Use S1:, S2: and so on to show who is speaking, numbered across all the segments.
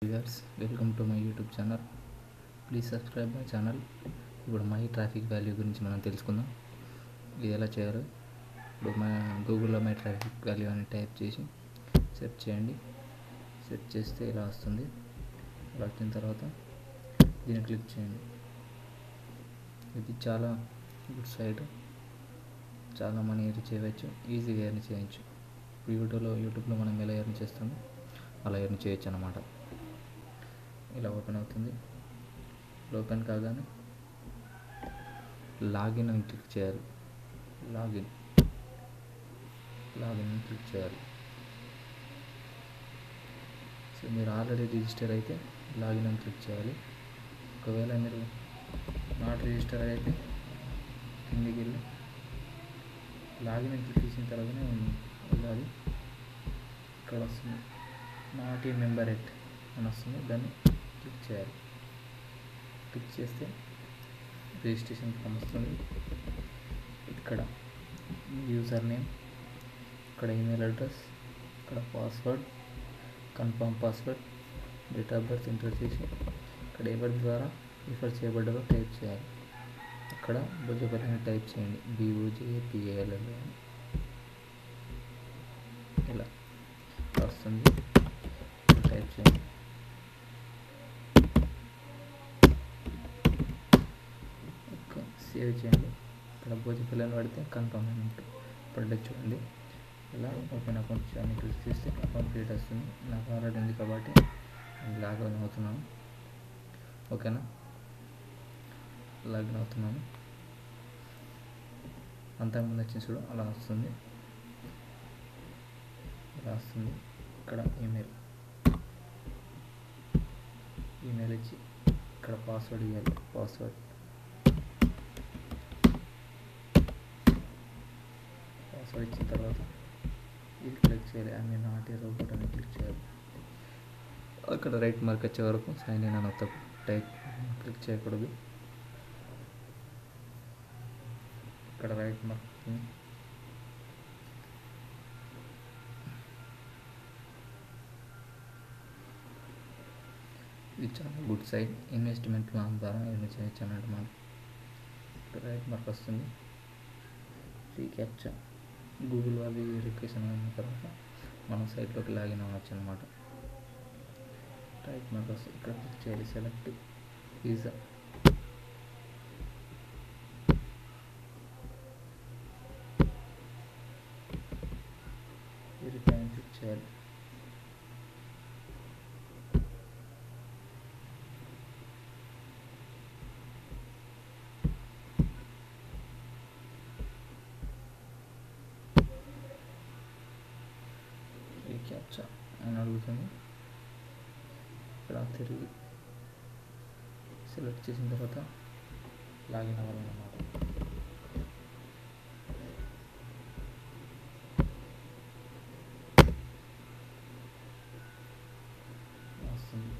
S1: Viewers, welcome to my YouTube channel. Please subscribe my channel. ఇప్పుడు my traffic value గురించి మనం తెలుసుకుందాం. ఇది ఎలా చేయాలో ఇప్పుడు మన గూగుల్లో మై ట్రాఫిక్ వాల్యూ అని టైప్ చేసి సెర్చ్ చేయండి. సెర్చ్ చేస్తే ఇలా వస్తుంది. ఇలా వచ్చిన తర్వాత దీన్ని క్లిక్ చేయండి. ఇది చాలా గుడ్ సైట్, చాలా మనీ ఎర్న్ చేయవచ్చు, ఈజీగా ఎర్న్ చేయవచ్చు. యూట్యూబ్లో మనం ఎలా ఎర్న్ చేస్తామో అలా ఎర్న్ చేయొచ్చు అన్నమాట. ఇలా ఓపెన్ అవుతుంది. ఓపెన్ కాగానే లాగిన్ అని క్లిక్ చేయాలి. లాగిన్ అని క్లిక్ చేయాలి. సో మీరు ఆల్రెడీ రిజిస్టర్ అయితే లాగిన్ అని క్లిక్ చేయాలి. ఒకవేళ మీరు నాట్ రిజిస్టర్ అయితే కిందికి వెళ్ళి లాగిన్ అని క్లిక్ చేసిన తర్వాతనే వెళ్ళాలి. ఇక్కడ వస్తుంది నాట్ ఏ మెంబర్ ఎట్ అని వస్తుంది. దాన్ని క్లిక్ చేయాలి. క్లిక్ చేస్తే రిజిస్ట్రేషన్ ఫామ్ వస్తుంది. ఇక్కడ యూజర్ నేమ్, ఇక్కడ ఈమెయిల్ అడ్రస్, ఇక్కడ password, confirm password, date of birth enter చేసి ఇక్కడ ఎవరి ద్వారా రిఫర్ చేయబడ్డారో టైప్ చేయాలి. అక్కడ బుజ్జపల్లి టైప్ చేయండి. BOJPALL ఇలా వస్తుంది. టైప్ చేయండి. సేవ్ చేయండి. ఇక్కడ భోజపల్లిని పడితే కన్ఫర్మ్ అమౌంట్ పడ్డది చూడండి. ఇలా ఓపెన్ అకౌంట్ అని క్లిక్ చేస్తే అకౌంట్ క్రియేట్ వస్తుంది. నాకు ఆల్రెడీ ఉంది కాబట్టి లాగిన్ అవుతున్నాను. ఓకేనా, లాగిన్ అవుతున్నాను. అంతకుముందు వచ్చిన చూడు అలా వస్తుంది. ఇలా వస్తుంది. ఇక్కడ ఈమెయిల్ ఇచ్చి ఇక్కడ పాస్వర్డ్ ఇవ్వాలి. పాస్వర్డ్ ఇచ్చిన తర్వాత ఇది క్లిక్ చేయాలి. నాట్ ఏ రోబోట్ అని క్లిక్ చేయాలి. అక్కడ రైట్ మార్క్ వచ్చే వరకు సైన్ ఇన్ అని టైప్ క్లిక్ చేయకూడదు. ఇక్కడ రైట్ మార్క్ ఇది చాలా గుడ్ సైట్. ఇన్వెస్ట్మెంట్ ప్లాన్ ద్వారా ఎర్న్ చేయొచ్చు అన్నట్టు. మనం ఇక్కడ రైట్ మార్క్ వస్తుంది. రీక్యాప్చా గూగుల్ వాళ్ళు వెరిఫికేషన్ అయిన తర్వాత మన సైట్లోకి లాగిన్ అవ్వచ్చు అనమాట. రైట్ మార్క్ వస్తుంది. ఇక్కడ క్లిక్ చేయాలి. Select visa. వెరిఫై అని క్లిక్ చేయాలి. క్యాప్చా అని అడుగుతుంది. ఇక్కడ తిరిగి సెలెక్ట్ చేసిన తర్వాత లాగిన్ అవ్వాలన్నమాట. వస్తుంది.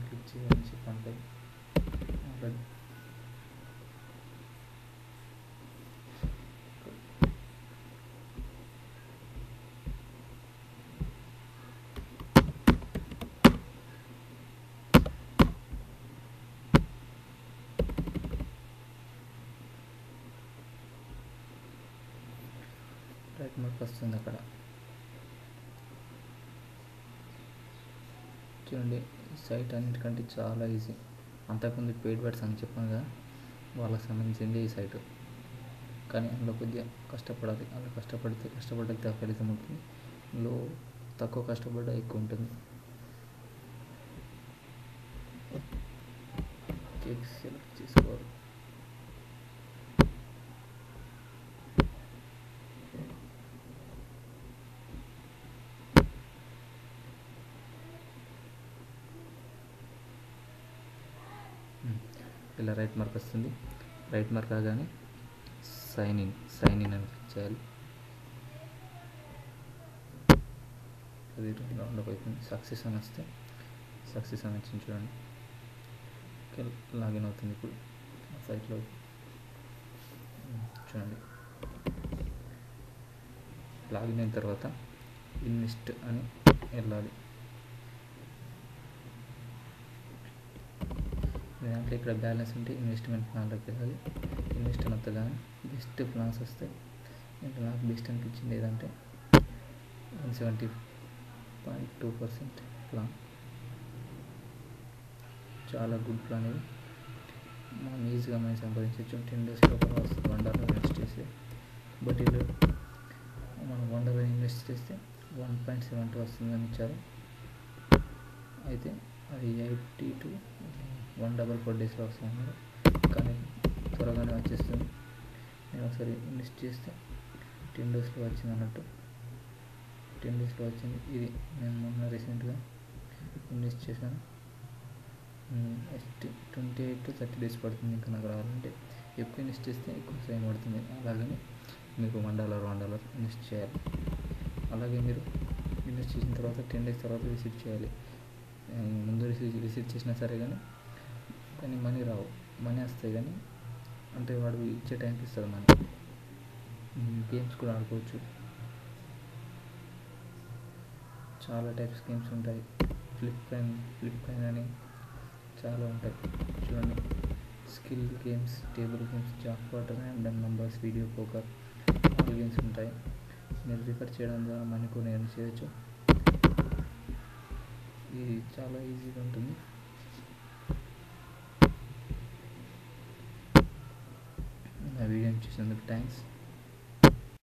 S1: క్లిక్ చేయాలని చెప్పండి. రైట్ మార్క్ వస్తుంది. అక్కడ చూడండి. సైట్ అన్నిటికంటే చాలా ఈజీ. అంతకుముందు పెయిడ్ వర్డ్స్ అని చెప్పాను కదా, వాళ్ళకి సంబంధించింది ఈ సైట్. కానీ అందులో కొద్దిగా కష్టపడాలి. అలా కష్టపడితే ఫలితం ఉంటుంది. ఇందులో తక్కువ కష్టపడ్డ ఎక్కువ ఉంటుంది. కేక్ సెలెక్ట్ చేసుకోవాలి. ఇలా రైట్ మార్క్ వస్తుంది. రైట్ మార్క్ కాగానే సైన్ ఇన్ అని క్లిక్ చేయాలి. అది రౌండ్ అప్ అయిపోయింది. సక్సెస్ అని వస్తే సక్సెస్ అని వచ్చింది చూడండి. లాగిన్ అవుతుంది. ఇప్పుడు సైట్లో చూడండి. లాగిన్ అయిన తర్వాత ఇన్వెస్ట్ అని వెళ్ళాలి. దాంట్లో ఇక్కడ బ్యాలెన్స్ ఉంటే ఇన్వెస్ట్మెంట్ ప్లాన్లోకి వెళ్ళాలి. ఇన్వెస్ట్ అని వస్తగానే బెస్ట్ ప్లాన్స్ వస్తాయి. ఇంకా నాకు బెస్ట్ అనిపించింది ఏదంటే 170.2% ప్లాన్. చాలా గుడ్ ప్లాన్ ఇది. మనం ఈజీగా మనీ సంపాదించవచ్చు. 10 days లోపల వస్తుంది $1 ఇన్వెస్ట్ చేస్తే. బట్ ఇది మనం $1 ఇన్వెస్ట్ చేస్తే 1.72 వస్తుందని ఇచ్చారు. అయితే అది 80 to 144 daysలో వస్తుంది, కానీ త్వరగానే వచ్చేస్తుంది. నేను ఒకసారి ఇన్వెస్ట్ చేస్తే 10 daysలో వచ్చింది అన్నట్టు. 10 daysలో వచ్చింది. ఇది నేను మొన్న రీసెంట్గా ఇన్వెస్ట్ చేశాను. 28 to 30 days పడుతుంది ఇంకా నాకు రావాలంటే. ఎక్కువ ఇన్వెస్ట్ చేస్తే ఎక్కువ టైం పడుతుంది. అలాగని మీకు $1 ఇన్వెస్ట్ చేయాలి. అలాగే మీరు ఇన్వెస్ట్ చేసిన తర్వాత 10 days తర్వాత రిసీవ్ చేయాలి. ముందు రిసీవ్ చేసినా సరే కానీ మనీ రావు. మనీ వస్తాయి కానీ అంటే వాడు ఇచ్చే టైంకి ఇస్తాడు మనీ. గేమ్స్ కూడా ఆడుకోవచ్చు. చాలా టైప్స్ గేమ్స్ ఉంటాయి. ఫ్లిప్ కాయిన్ అని చాలా ఉంటాయి చూడండి. Skill games, table games, jackpot, random numbers, video poker, all games ఉంటాయి. మీరు రిఫర్ చేయడం ద్వారా మనీ కూడా ఎర్న్ చేయొచ్చు. ఇది చాలా ఈజీగా ఉంటుంది. నా వీడియోని చూసినందుకు థ్యాంక్స్.